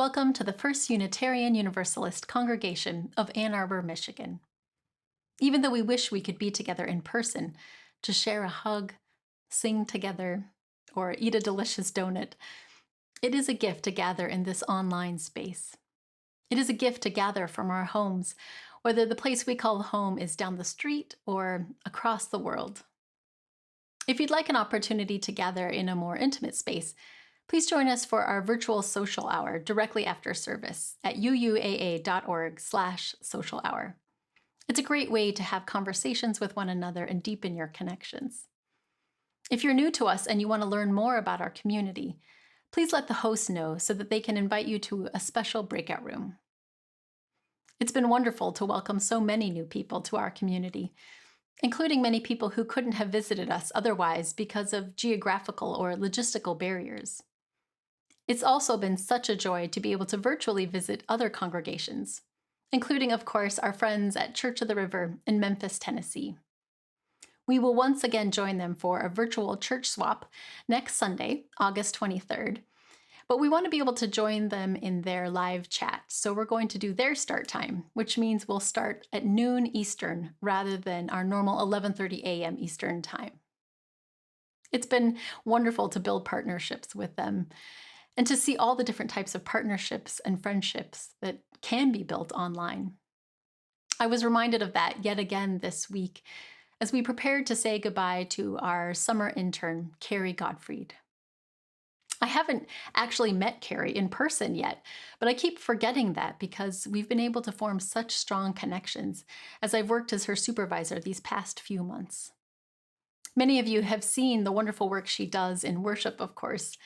Welcome to the First Unitarian Universalist Congregation of Ann Arbor, Michigan. Even though we wish we could be together in person to share a hug, sing together, or eat a delicious donut, it is a gift to gather in this online space. It is a gift to gather from our homes, whether the place we call home is down the street or across the world. If you'd like an opportunity to gather in a more intimate space, please join us for our virtual social hour directly after service at uuaa.org/social hour. It's a great way to have conversations with one another and deepen your connections. If you're new to us and you want to learn more about our community, please let the host know so that they can invite you to a special breakout room. It's been wonderful to welcome so many new people to our community, including many people who couldn't have visited us otherwise because of geographical or logistical barriers. It's also been such a joy to be able to virtually visit other congregations, including, of course, our friends at Church of the River in Memphis, Tennessee. We will once again join them for a virtual church swap next Sunday, August 23rd, but we want to be able to join them in their live chat, so we're going to do their start time, which means we'll start at noon Eastern rather than our normal 11:30 a.m. Eastern time. It's been wonderful to build partnerships with them, and to see all the different types of partnerships and friendships that can be built online. I was reminded of that yet again this week as we prepared to say goodbye to our summer intern, Kari Gottfried. I haven't actually met Kari in person yet, but I keep forgetting that because we've been able to form such strong connections as I've worked as her supervisor these past few months. Many of you have seen the wonderful work she does in worship, of course,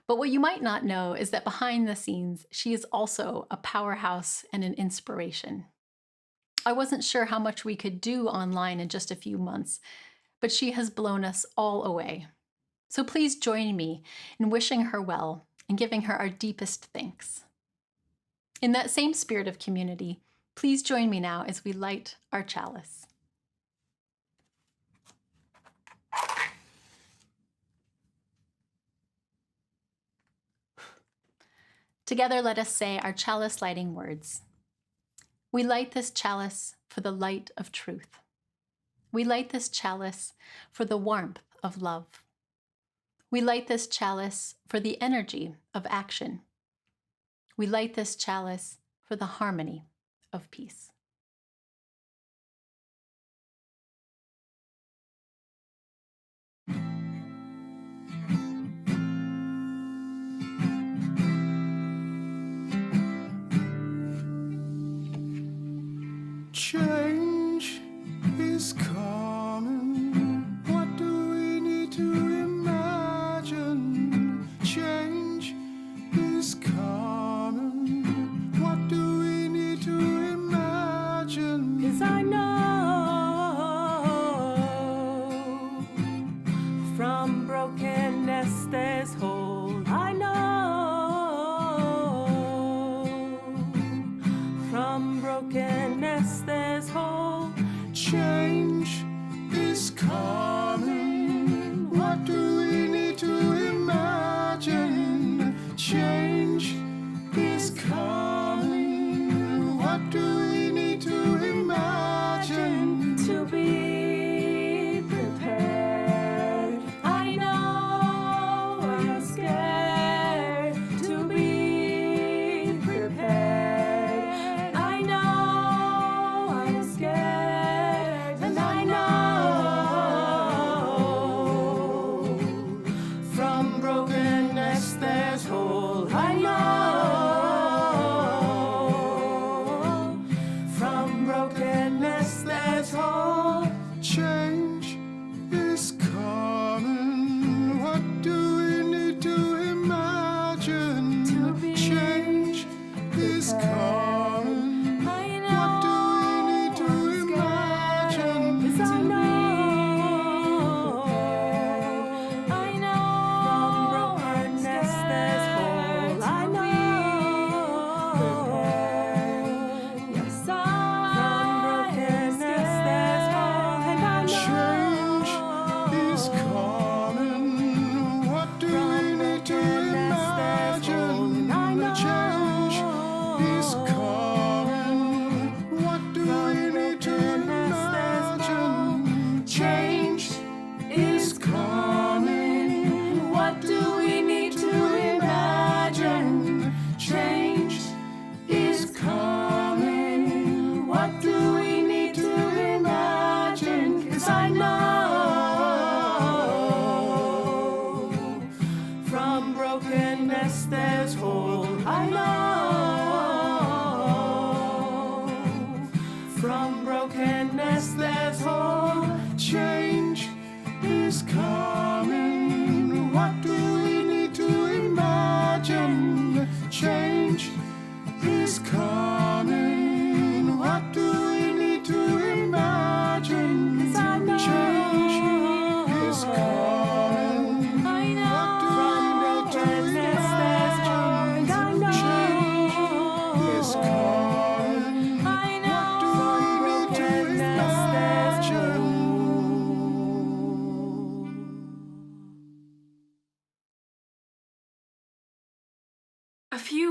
but what you might not know is that behind the scenes, she is also a powerhouse and an inspiration. I wasn't sure how much we could do online in just a few months, but she has blown us all away. So please join me in wishing her well and giving her our deepest thanks. In that same spirit of community, please join me now as we light our chalice. Together, let us say our chalice lighting words. We light this chalice for the light of truth. We light this chalice for the warmth of love. We light this chalice for the energy of action. We light this chalice for the harmony of peace. Change is coming. What do we need to imagine? Change is coming. What do we need to imagine? 'Cause I know from brokenness there's whole. I know from brokenness there's hope. Change is coming. What do we need to imagine? Change is coming. What do we need to imagine? To be prepared. I know I'm scared. To be prepared. I know I'm scared. And I know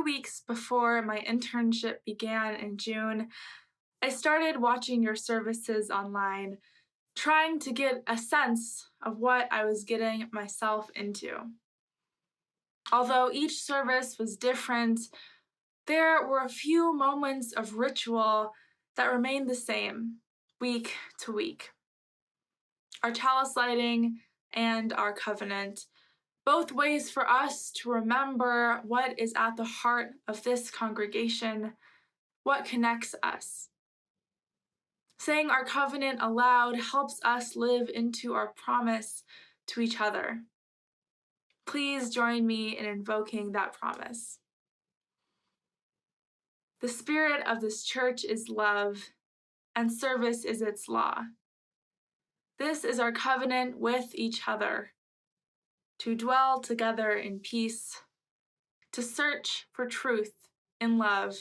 few weeks before my internship began in June, I started watching your services online, trying to get a sense of what I was getting myself into. Although each service was different, there were a few moments of ritual that remained the same, week to week. Our chalice lighting and our covenant, both ways for us to remember what is at the heart of this congregation, what connects us. Saying our covenant aloud helps us live into our promise to each other. Please join me in invoking that promise. The spirit of this church is love, and service is its law. This is our covenant with each other, to dwell together in peace, to search for truth in love,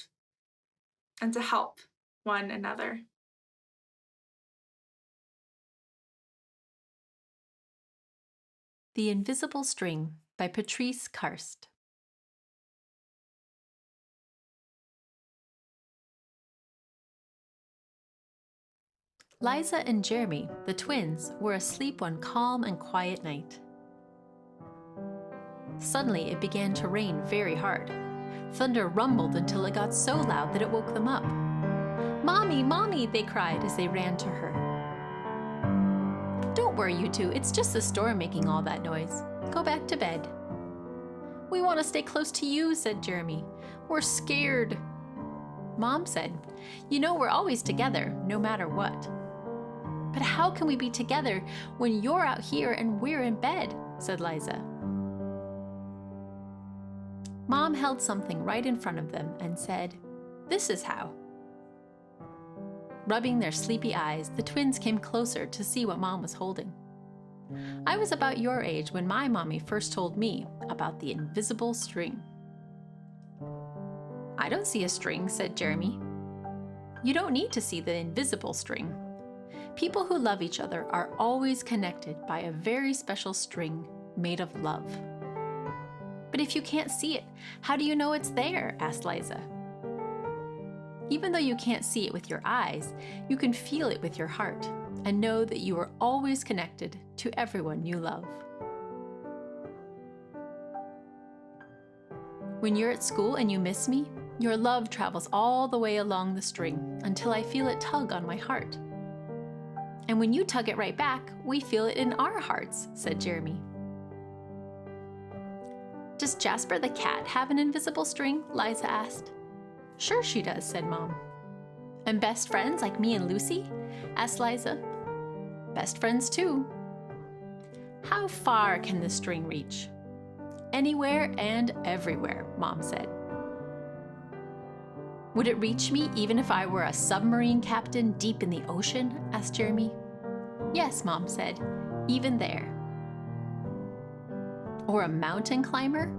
and to help one another. The Invisible String by Patrice Karst. Liza and Jeremy, the twins, were asleep one calm and quiet night. Suddenly, it began to rain very hard. Thunder rumbled until it got so loud that it woke them up. "Mommy, Mommy," they cried as they ran to her. "Don't worry, you two. It's just the storm making all that noise. Go back to bed." "We want to stay close to you," said Jeremy. "We're scared." Mom said, "You know we're always together, no matter what." "But how can we be together when you're out here and we're in bed?" said Liza. Mom held something right in front of them and said, "This is how." Rubbing their sleepy eyes, the twins came closer to see what Mom was holding. "I was about your age when my mommy first told me about the invisible string." "I don't see a string," said Jeremy. "You don't need to see the invisible string. People who love each other are always connected by a very special string made of love." "But if you can't see it, how do you know it's there?" asked Liza. "Even though you can't see it with your eyes, you can feel it with your heart and know that you are always connected to everyone you love." When you're at school and you miss me, your love travels all the way along the string until I feel it tug on my heart. And when you tug it right back, we feel it in our hearts, said Jeremy. "Does Jasper the cat have an invisible string?" Liza asked. "Sure she does," said Mom. "And best friends like me and Lucy?" asked Liza. "Best friends too." "How far can the string reach?" "Anywhere and everywhere," Mom said. "Would it reach me even if I were a submarine captain deep in the ocean?" asked Jeremy. "Yes," Mom said, "even there." "Or a mountain climber?"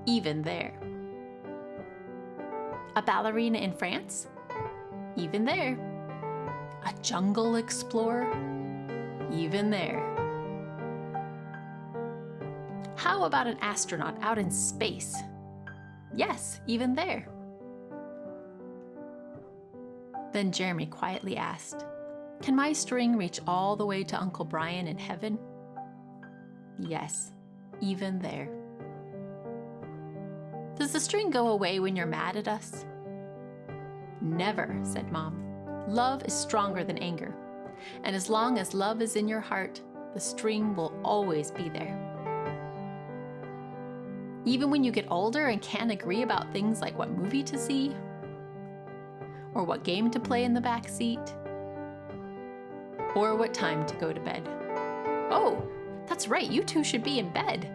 "Even there." "A ballerina in France?" "Even there." "A jungle explorer?" "Even there." "How about an astronaut out in space?" "Yes, even there." Then Jeremy quietly asked, "Can my string reach all the way to Uncle Brian in heaven?" "Yes, even there." "Does the string go away when you're mad at us?" "Never," said Mom. "Love is stronger than anger. And as long as love is in your heart, the string will always be there. Even when you get older and can't agree about things like what movie to see, or what game to play in the back seat, or what time to go to bed." "Oh, that's right, you two should be in bed."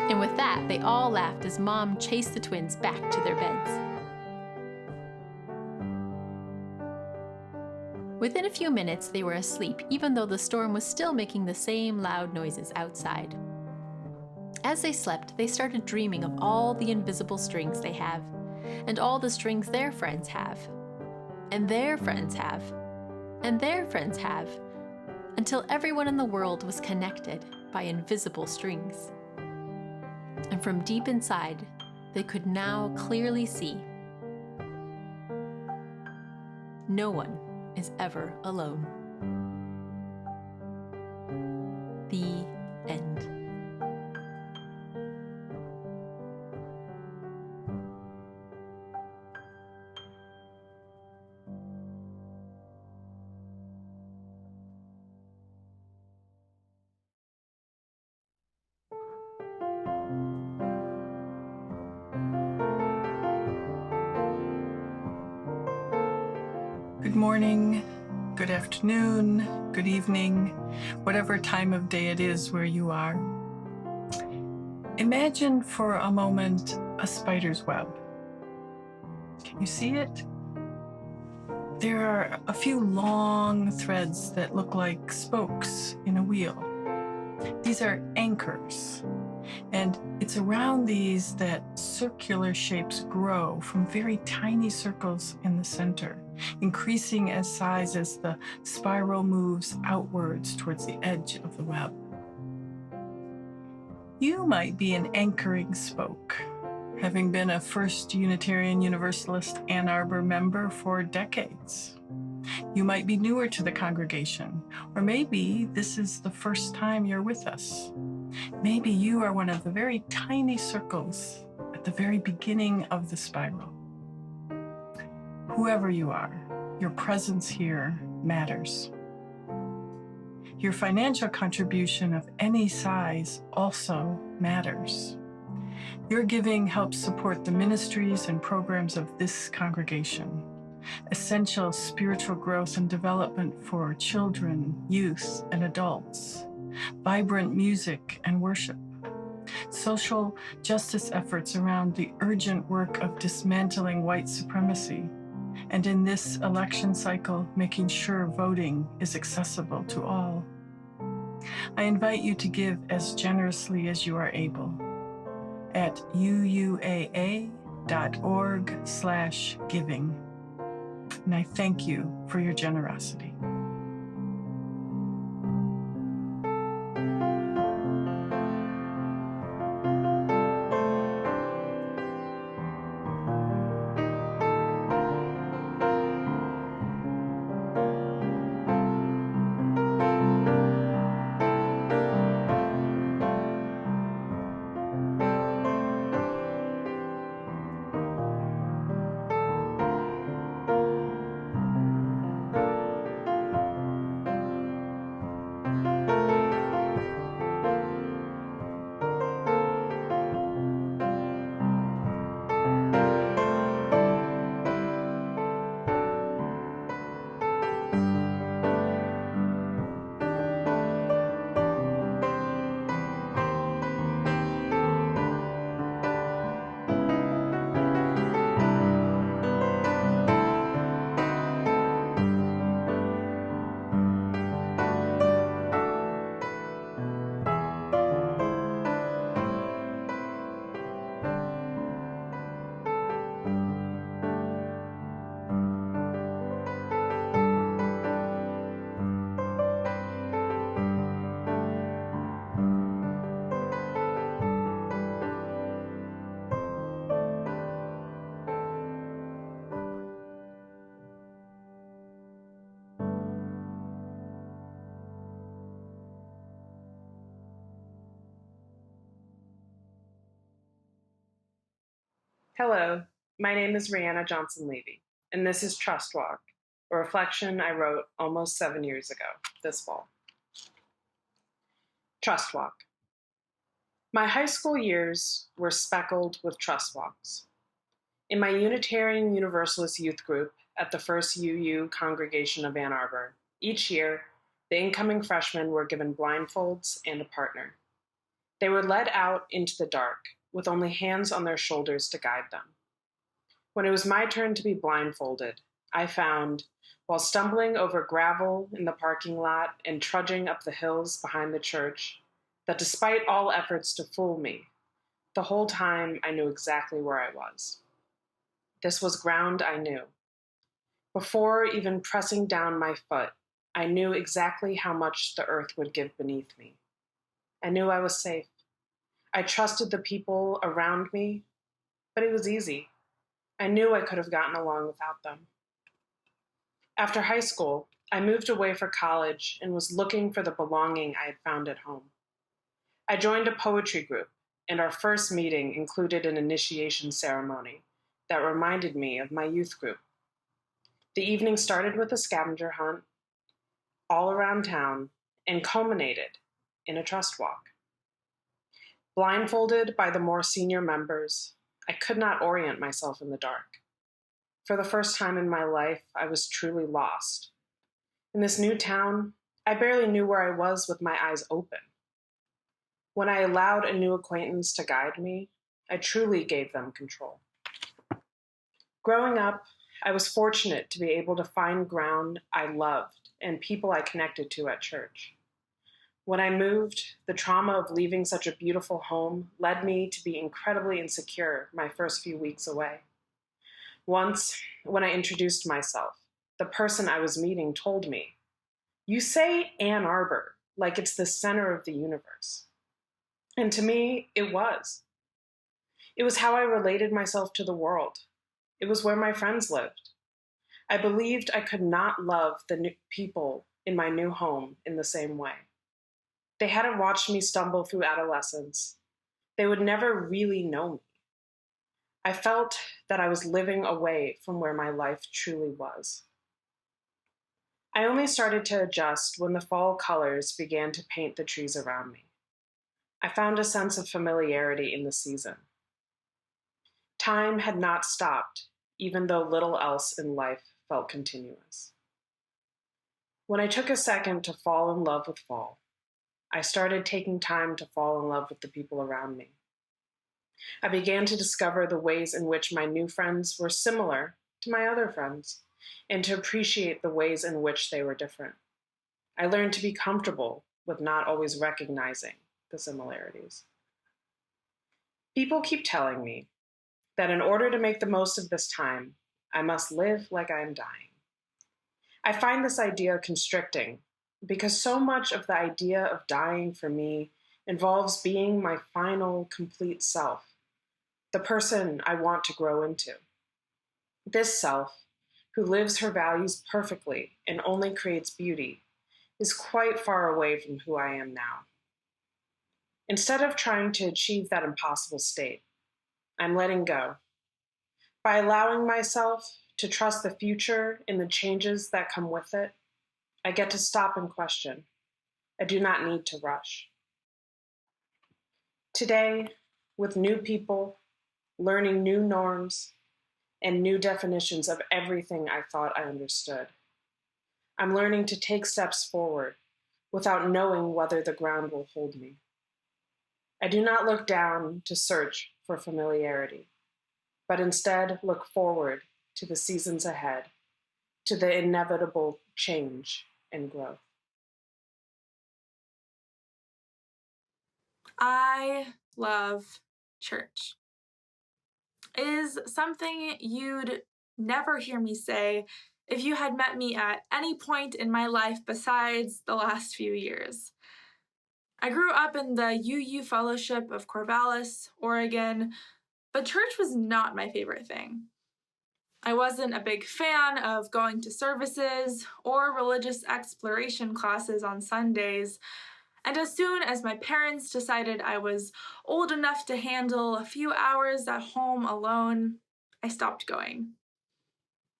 And with that, they all laughed as Mom chased the twins back to their beds. Within a few minutes, they were asleep, even though the storm was still making the same loud noises outside. As they slept, they started dreaming of all the invisible strings they have, and all the strings their friends have, and their friends have, and their friends have, until everyone in the world was connected by invisible strings. And from deep inside, they could now clearly see. No one is ever alone. The end. Good morning, good afternoon, good evening, whatever time of day it is where you are. Imagine for a moment a spider's web. Can you see it? There are a few long threads that look like spokes in a wheel. These are anchors, and it's around these that circular shapes grow from very tiny circles in the center, increasing as size as the spiral moves outwards towards the edge of the web. You might be an anchoring spoke, having been a First Unitarian Universalist Ann Arbor member for decades. You might be newer to the congregation, or maybe this is the first time you're with us. Maybe you are one of the very tiny circles at the very beginning of the spiral. Whoever you are, your presence here matters. Your financial contribution of any size also matters. Your giving helps support the ministries and programs of this congregation, essential spiritual growth and development for children, youth, and adults, vibrant music and worship, social justice efforts around the urgent work of dismantling white supremacy, and in this election cycle, making sure voting is accessible to all. I invite you to give as generously as you are able at UUAA.org/giving. And I thank you for your generosity. Hello, my name is Rihanna Johnson-Levy, and this is Trustwalk, a reflection I wrote almost 7 years ago, this fall. Trustwalk. My high school years were speckled with trustwalks. In my Unitarian Universalist youth group at the First UU congregation of Ann Arbor, each year, the incoming freshmen were given blindfolds and a partner. They were led out into the dark, with only hands on their shoulders to guide them. When it was my turn to be blindfolded, I found, while stumbling over gravel in the parking lot and trudging up the hills behind the church, that despite all efforts to fool me, the whole time I knew exactly where I was. This was ground I knew. Before even pressing down my foot, I knew exactly how much the earth would give beneath me. I knew I was safe. I trusted the people around me. but it was easy. I knew I could have gotten along without them. After high school, I moved away for college and was looking for the belonging I had found at home. I joined a poetry group, and our first meeting included an initiation ceremony that reminded me of my youth group. The evening started with a scavenger hunt all around town and culminated in a Trustwalk. Blindfolded by the more senior members, I could not orient myself in the dark. For the first time in my life, I was truly lost. In this new town, I barely knew where I was with my eyes open. When I allowed a new acquaintance to guide me, I truly gave them control. Growing up, I was fortunate to be able to find ground I loved and people I connected to at church. When I moved, the trauma of leaving such a beautiful home led me to be incredibly insecure my first few weeks away. Once, when I introduced myself, the person I was meeting told me, "You say Ann Arbor like it's the center of the universe." And to me, it was. It was how I related myself to the world. It was where my friends lived. I believed I could not love the new people in my new home in the same way. They hadn't watched me stumble through adolescence. They would never really know me. I felt that I was living away from where my life truly was. I only started to adjust when the fall colors began to paint the trees around me. I found a sense of familiarity in the season. Time had not stopped, even though little else in life felt continuous. When I took a second to fall in love with fall, I started taking time to fall in love with the people around me. I began to discover the ways in which my new friends were similar to my other friends, and to appreciate the ways in which they were different. I learned to be comfortable with not always recognizing the similarities. People keep telling me that in order to make the most of this time, I must live like I am dying. I find this idea constricting because so much of the idea of dying for me involves being my final, complete self, the person I want to grow into. This self, who lives her values perfectly and only creates beauty, is quite far away from who I am now. Instead of trying to achieve that impossible state, I'm letting go. By allowing myself to trust the future and the changes that come with it, I get to stop and question. I do not need to rush. Today, with new people, learning new norms, and new definitions of everything I thought I understood, I'm learning to take steps forward without knowing whether the ground will hold me. I do not look down to search for familiarity, but instead look forward to the seasons ahead, to the inevitable change and growth. I love church. It is something you'd never hear me say if you had met me at any point in my life besides the last few years. I grew up in the UU Fellowship of Corvallis, Oregon, but church was not my favorite thing. I wasn't a big fan of going to services or religious exploration classes on Sundays, and as soon as my parents decided I was old enough to handle a few hours at home alone, I stopped going.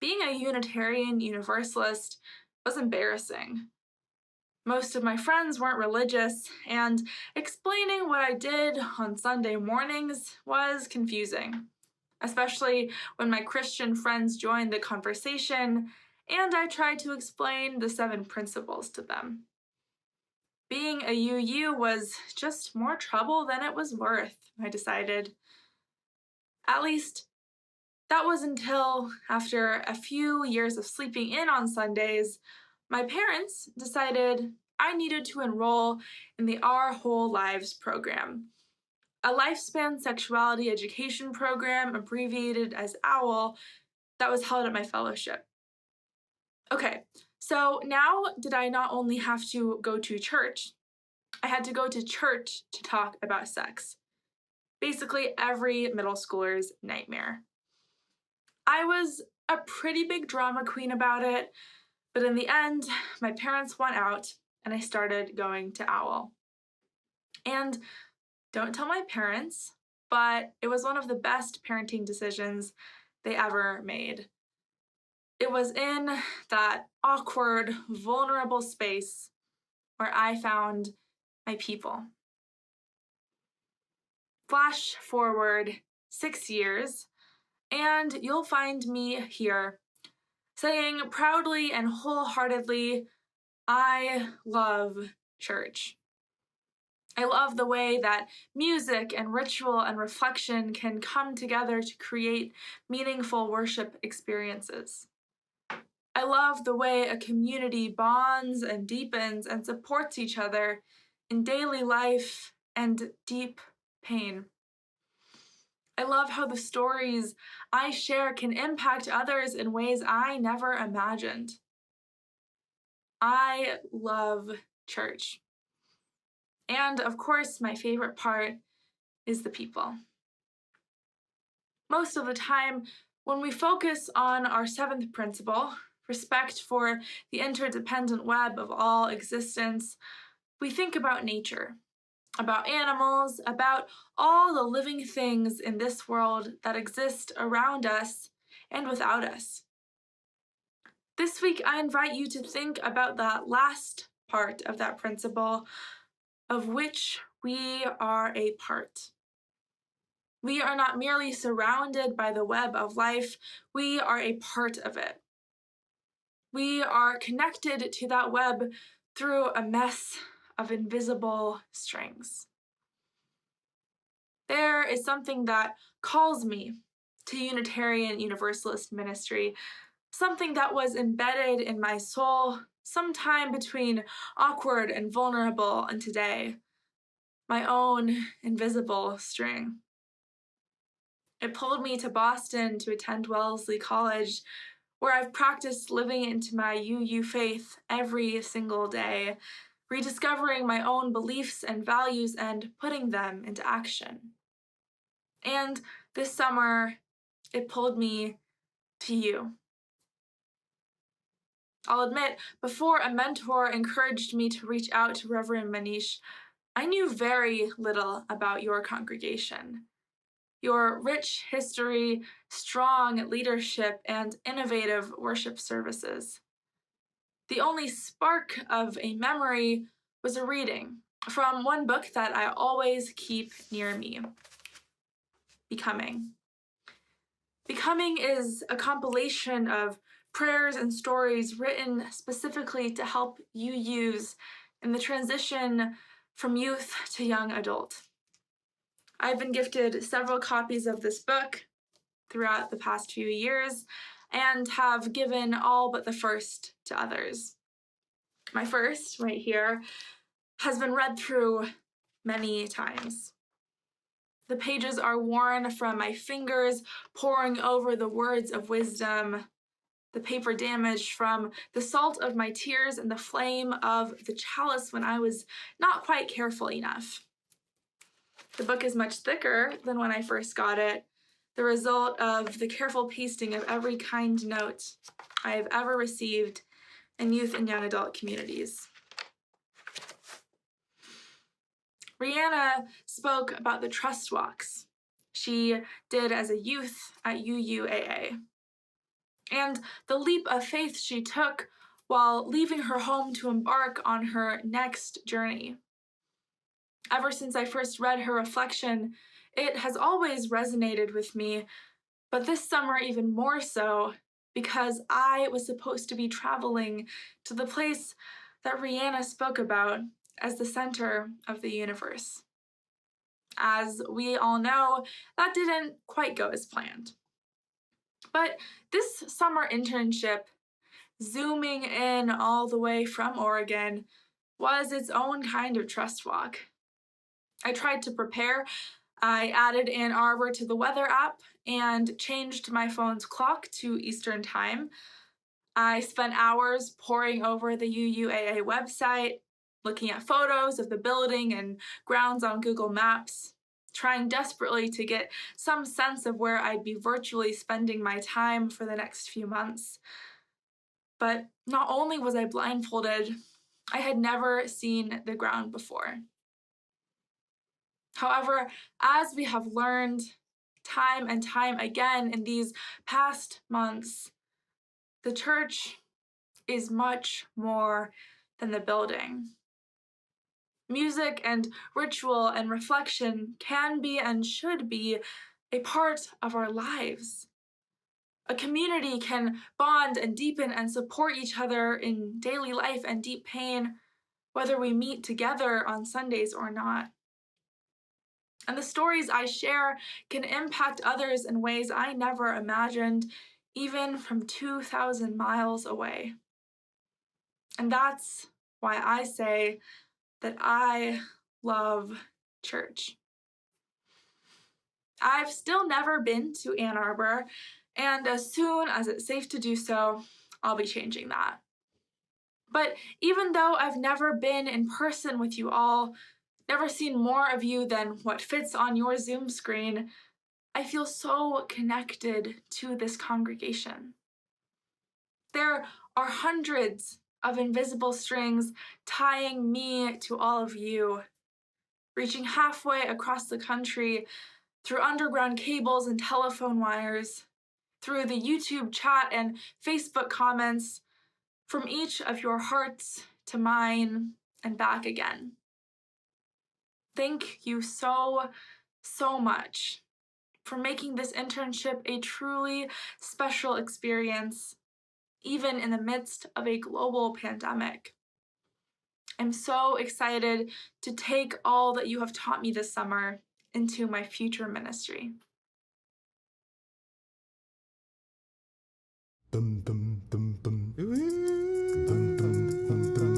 Being a Unitarian Universalist was embarrassing. Most of my friends weren't religious, and explaining what I did on Sunday mornings was confusing, especially when my Christian friends joined the conversation and I tried to explain the 7 principles to them. Being a UU was just more trouble than it was worth, I decided. At least, that was until, after a few years of sleeping in on Sundays, my parents decided I needed to enroll in the Our Whole Lives program, a lifespan sexuality education program abbreviated as OWL that was held at my fellowship. Okay, so now did I not only have to go to church, I had to go to church to talk about sex. basically every middle schooler's nightmare. I was a pretty big drama queen about it, but in the end, my parents won out and I started going to OWL. And don't tell my parents, but it was one of the best parenting decisions they ever made. It was in that awkward, vulnerable space where I found my people. Flash forward 6 years, and you'll find me here, saying proudly and wholeheartedly, I love church. I love the way that music and ritual and reflection can come together to create meaningful worship experiences. I love the way a community bonds and deepens and supports each other in daily life and deep pain. I love how the stories I share can impact others in ways I never imagined. I love church. And of course, my favorite part is the people. Most of the time, when we focus on our 7th principle, respect for the interdependent web of all existence, we think about nature, about animals, about all the living things in this world that exist around us and without us. This week, I invite you to think about that last part of that principle, of which we are a part. We are not merely surrounded by the web of life, we are a part of it. We are connected to that web through a mess of invisible strings. There is something that calls me to Unitarian Universalist ministry, something that was embedded in my soul sometime between awkward and vulnerable and today, my own invisible string. It pulled me to Boston to attend Wellesley College, where I've practiced living into my UU faith every single day, rediscovering my own beliefs and values and putting them into action. And this summer, it pulled me to you. I'll admit, before a mentor encouraged me to reach out to Reverend Manish, I knew very little about your congregation. Your rich history, strong leadership, and innovative worship services. The only spark of a memory was a reading from one book that I always keep near me, Becoming. Becoming is a compilation of prayers and stories written specifically to help UUs in the transition from youth to young adult. I've been gifted several copies of this book throughout the past few years and have given all but the first to others. My first, right here, has been read through many times. The pages are worn from my fingers poring over the words of wisdom, the paper damaged from the salt of my tears and the flame of the chalice when I was not quite careful enough. The book is much thicker than when I first got it, the result of the careful pasting of every kind note I have ever received in youth and young adult communities. Rihanna spoke about the Trustwalks she did as a youth at UUAA, and the leap of faith she took while leaving her home to embark on her next journey. Ever since I first read her reflection, it has always resonated with me, but this summer even more so, because I was supposed to be traveling to the place that Rihanna spoke about as the center of the universe. As we all know, that didn't quite go as planned. But this summer internship, zooming in all the way from Oregon, was its own kind of trust walk. I tried to prepare. I added Ann Arbor to the weather app and changed my phone's clock to Eastern Time. I spent hours poring over the UUAA website, looking at photos of the building and grounds on Google Maps, trying desperately to get some sense of where I'd be virtually spending my time for the next few months. But not only was I blindfolded, I had never seen the ground before. However, as we have learned time and time again in these past months, the church is much more than the building. Music and ritual and reflection can be and should be a part of our lives. A community can bond and deepen and support each other in daily life and deep pain, whether we meet together on Sundays or not. And the stories I share can impact others in ways I never imagined, even from 2,000 miles away. And that's why I say that I love church. I've still never been to Ann Arbor, and as soon as it's safe to do so, I'll be changing that. But even though I've never been in person with you all, never seen more of you than what fits on your Zoom screen, I feel so connected to this congregation. There are hundreds of invisible strings tying me to all of you, reaching halfway across the country through underground cables and telephone wires, through the YouTube chat and Facebook comments, from each of your hearts to mine and back again. Thank you so, so much for making this internship a truly special experience, even in the midst of a global pandemic. I'm so excited to take all that you have taught me this summer into my future ministry. Bum, bum, bum, bum. Bum, bum, bum, bum.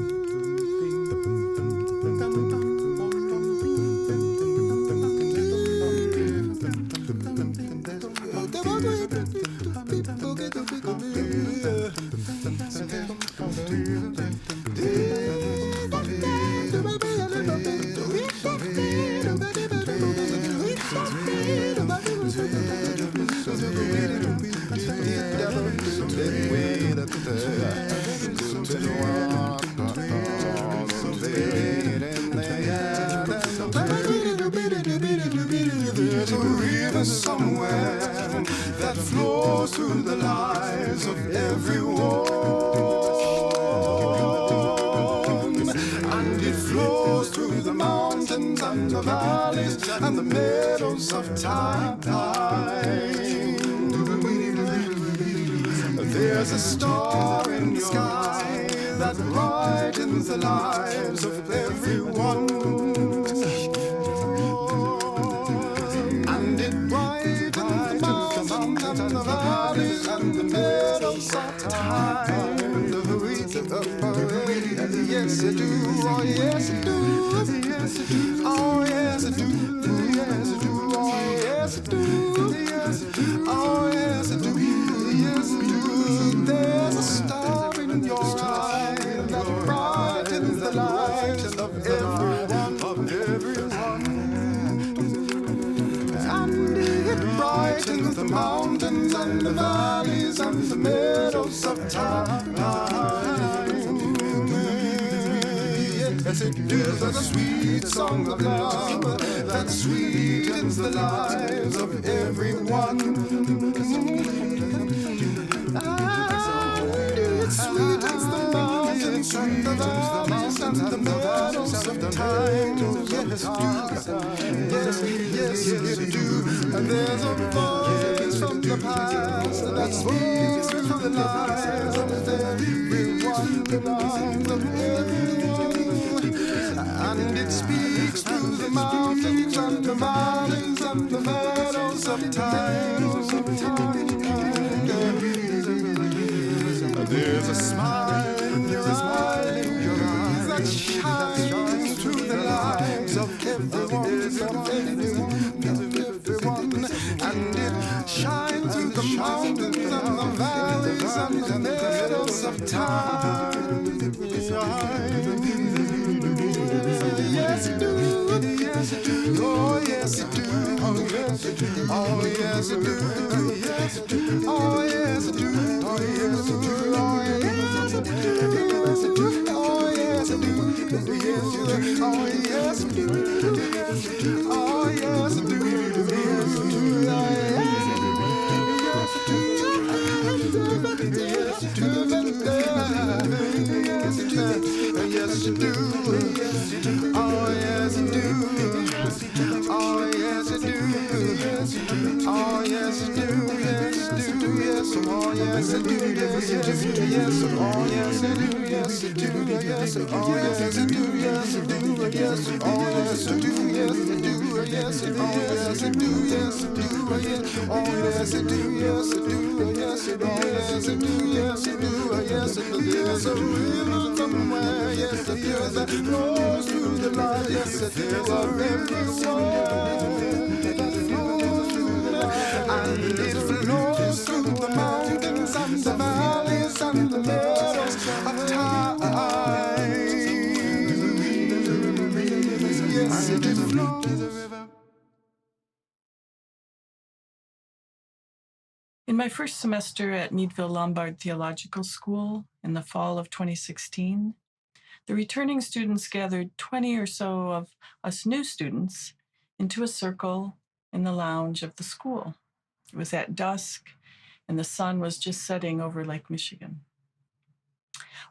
There's a river somewhere that flows through the lives of everyone, and it flows through the mountains and the valleys and the meadows of time. There's a star in the sky that brightens the lives of everyone, and it brightens the mountains and the valleys and the meadows of time. Yes, I do. Oh, yes, I do. Yes, I do. Oh, yes, I do. Yes, I do. Oh, yes, I do. Yes, I do. Oh, yes, I do. Yes, I do. There's a star in your eye that brightens the lives of everyone, and it brightens the mountains and the valleys and the meadows of time. Yes, it is a sweet song of love that sweetens the lives of everyone. And it sweetens the mountains and the valleys and the meadows of time. Yes, yes, it do. And there's a voice from the past that speaks through the lives of everyone, the lives of everyone. And it speaks through the mountains and the valleys and the meadows of time. There's a smile in your eyes that shines through the lives of everyone, and it shines through the mountains and the valleys and the meadows of time. Yes, it do. Yes, it do. Oh, yes. yes I do. Oh yes I do. Oh yes I do. Oh yes I do. Oh yes I do. Oh yes I do. Oh yes I do. Oh yes I do. Oh yes I Yes, you do. Oh, yes, you do. Oh, yes, you do. Oh, yes, you do. Yes, you do. Yes, oh, yes, you do. Yes, you do. Yes, oh, yes, you do. Yes, you do. Yes, oh, yes, you do. Yes, you do. Yes, oh, yes, you do. Yes, you do. Yes, oh, yes, you do. Yes, you do. Oh, yes, you do. Yes, you do. Yes, oh, yes, you do. Yes, you do. Yes, there's a river somewhere. Yes, there's that flows through the light. Yes, there's a river somewhere that flows through the light, and it flows through the mountains and the valleys and the meadows of time. Yes, it flows the river. In my first semester at Meadville Lombard Theological School in the fall of 2016, the returning students gathered 20 or so of us new students into a circle in the lounge of the school. It was at dusk, and the sun was just setting over Lake Michigan.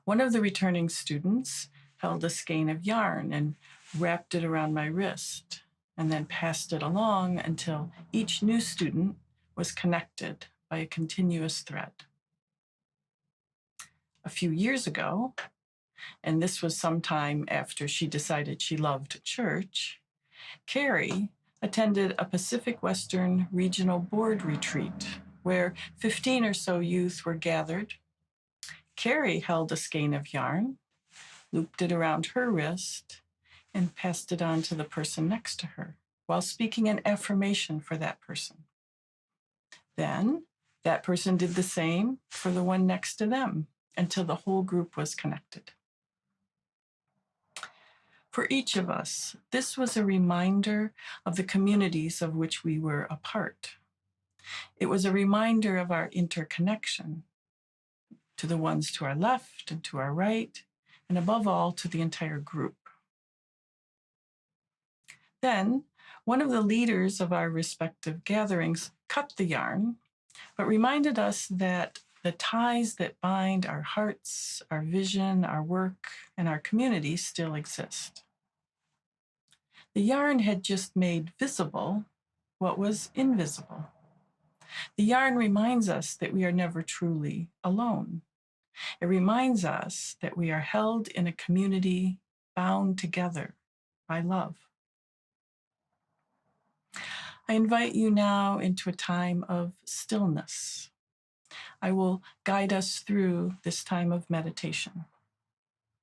One of the returning students held a skein of yarn and wrapped it around my wrist, and then passed it along until each new student was connected by a continuous thread. A few years ago, and this was sometime after she decided she loved church, Kari attended a Pacific Western Regional Board retreat where 15 or so youth were gathered. Kari held a skein of yarn, looped it around her wrist, and passed it on to the person next to her while speaking an affirmation for that person. Then that person did the same for the one next to them until the whole group was connected. For each of us, this was a reminder of the communities of which we were a part. It was a reminder of our interconnection to the ones to our left and to our right, and above all, to the entire group. Then, one of the leaders of our respective gatherings cut the yarn, but reminded us that the ties that bind our hearts, our vision, our work, and our community still exist. The yarn had just made visible what was invisible. The yarn reminds us that we are never truly alone. It reminds us that we are held in a community bound together by love. I invite you now into a time of stillness. I will guide us through this time of meditation.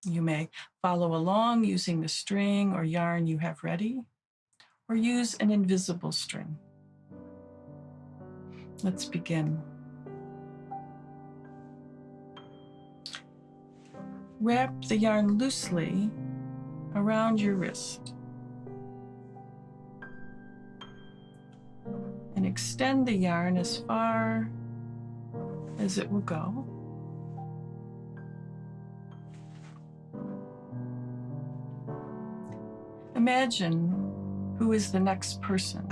You may follow along using the string or yarn you have ready, or use an invisible string. Let's begin. Wrap the yarn loosely around your wrist and extend the yarn as far as it will go. Imagine who is the next person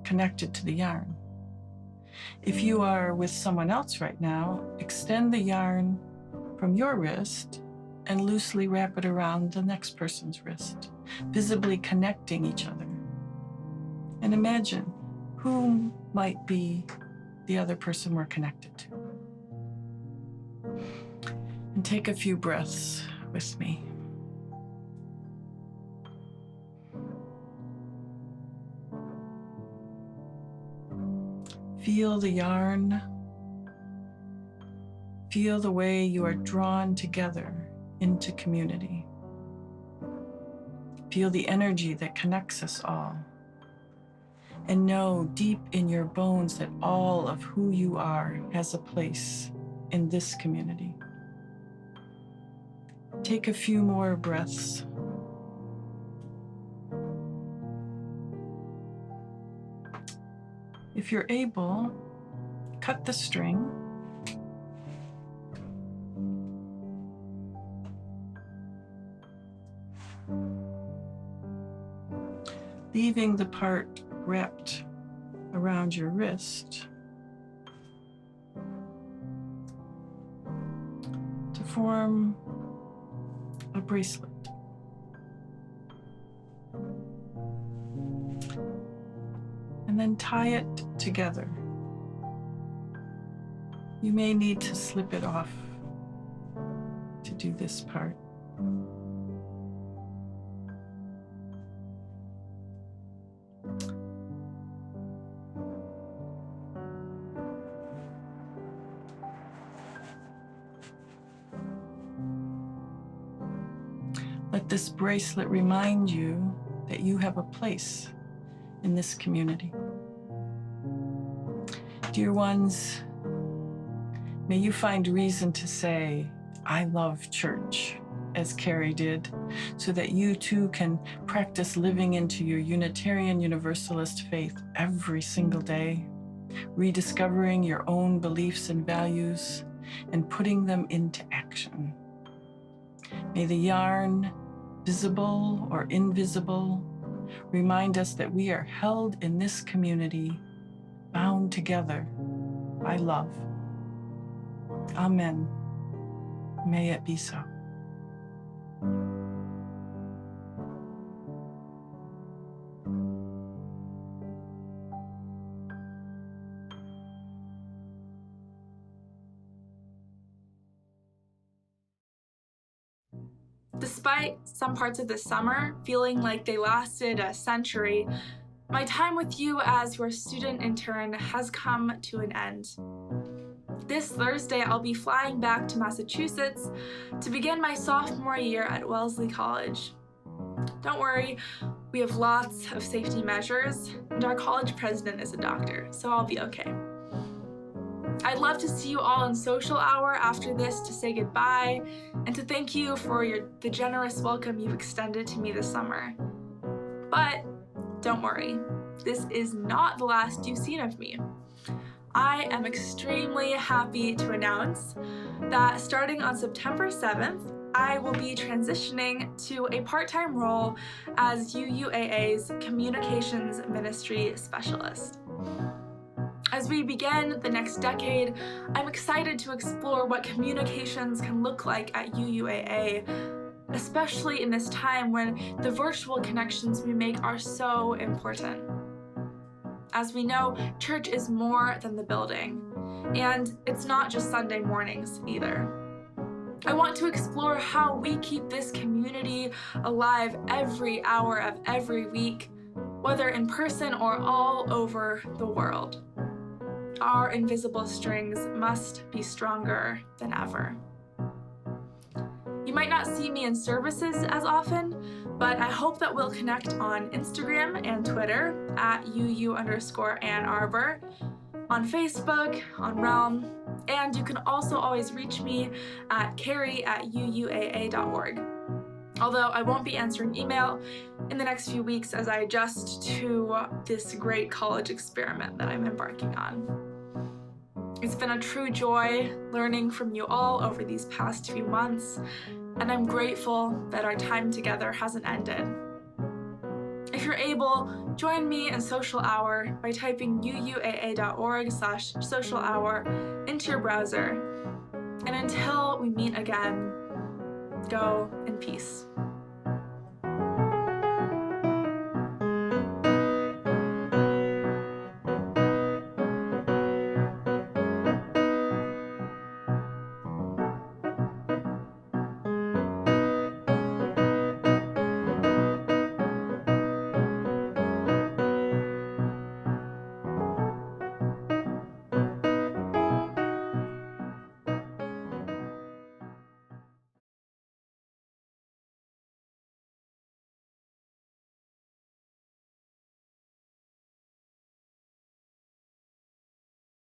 connected to the yarn. If you are with someone else right now, extend the yarn from your wrist and loosely wrap it around the next person's wrist, visibly connecting each other. And imagine who might be the other person we're connected to. And take a few breaths with me. Feel the yarn. Feel the way you are drawn together into community. Feel the energy that connects us all. And know deep in your bones that all of who you are has a place in this community. Take a few more breaths. If you're able, cut the string. Leaving the part wrapped around your wrist to form a bracelet. And then tie it together. You may need to slip it off to do this part. Let this bracelet remind you that you have a place in this community. Dear ones, may you find reason to say, I love church, as Kari did, so that you too can practice living into your Unitarian Universalist faith every single day, rediscovering your own beliefs and values and putting them into action. May the yarn, visible or invisible, remind us that we are held in this community, bound together by love. Amen. May it be so. Despite some parts of the summer feeling like they lasted a century, my time with you as your student intern has come to an end. This Thursday, I'll be flying back to Massachusetts to begin my sophomore year at Wellesley College. Don't worry, we have lots of safety measures, and our college president is a doctor, so I'll be okay. I'd love to see you all in social hour after this to say goodbye and to thank you for the generous welcome you've extended to me this summer. But don't worry, this is not the last you've seen of me. I am extremely happy to announce that starting on September 7th, I will be transitioning to a part-time role as UUAA's Communications Ministry Specialist. As we begin the next decade, I'm excited to explore what communications can look like at UUAA, especially in this time when the virtual connections we make are so important. As we know, church is more than the building, and it's not just Sunday mornings either. I want to explore how we keep this community alive every hour of every week, whether in person or all over the world. Our invisible strings must be stronger than ever. You might not see me in services as often, but I hope that we'll connect on Instagram and Twitter at UU_Ann Arbor, on Facebook, on Realm, and you can also always reach me at Kari@uuaa.org. Although I won't be answering email in the next few weeks as I adjust to this great college experiment that I'm embarking on. It's been a true joy learning from you all over these past few months, and I'm grateful that our time together hasn't ended. If you're able, join me in social hour by typing uuaa.org/social hour into your browser. And until we meet again, go in peace.